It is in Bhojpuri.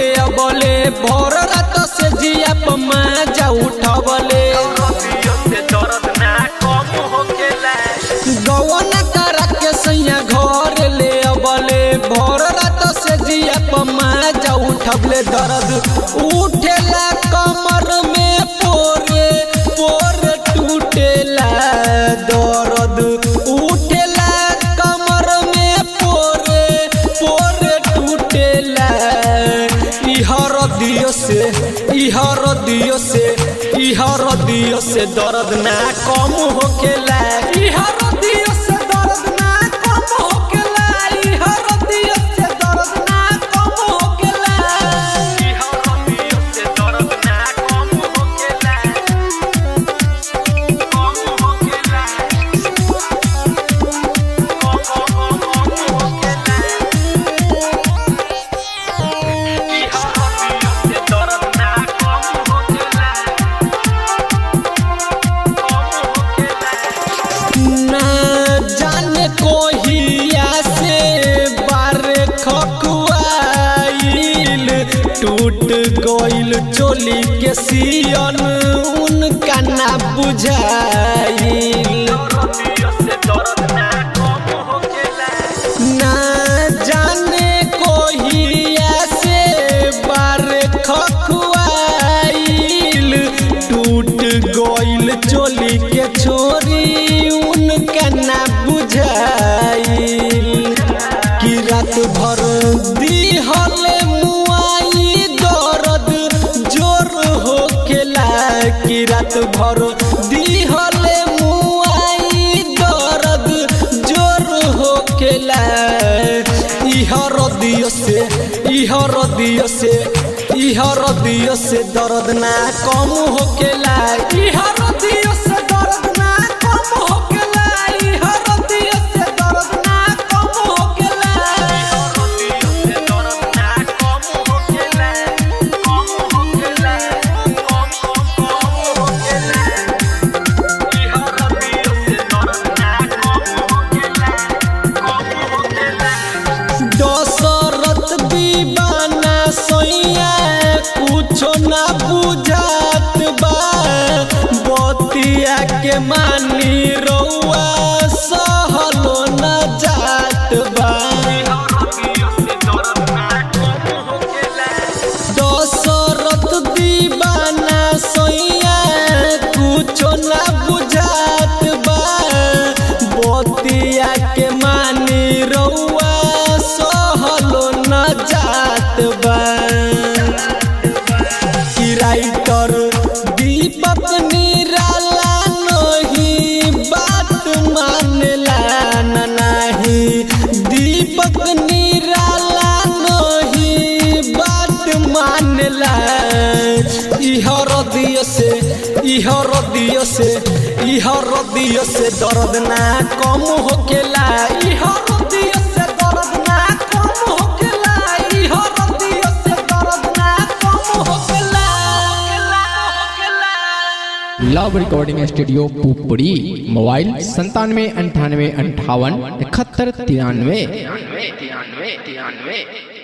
भोर रात से जिया पमा जा उठवले गवना करा के सैया घर ले अबले भोर रात से जिया पमा जा उठवले दर्द उठेला कमर में पोरे पोरे टूटेला दर्द उठेला कमर में पोरे पोरे टूटेला इहर दियो से दर्द ना कम होकेला इहर दियो से दर्द ना कम होकेला इहर दियो से दर्द ना कम होकेला इहर दियो से दर्द ना कम होकेला टूट गइल चोली के सियन उनका ना बुझाइल ना जाने कोहिया से बार खखुआइल टूट गइल चोली के छोरी उनका ना बुझाइल कि रात भर दिहले कि रात भर दिहले मुआई दर्द जोर होकेला इहर दियो से दर्द ना कम होकेला इहर दियो से दर्द ना कम होकेला इहर दियो से दर्द ना कम होकेला इहर दियो से दर्द ना कम होकेला कुछो ना बुझात बा बतिया के मानी रउआ सहलो न जात बा दशरथ दीवाना सैया कुछो ना बुझात बा बतिया के मानी रउआ सहलो न जात बा राइटर दीपक निराला नहीं बात मानेला नहीं दीपक निराला नहीं बात मानेला इहर दियो से दर्द ना कम होकेला इहर दियो से दर्द ना कम होकेला इहर दियो से दर्द ना कम होकेला। Love recording studio Pupri mobile 9798587193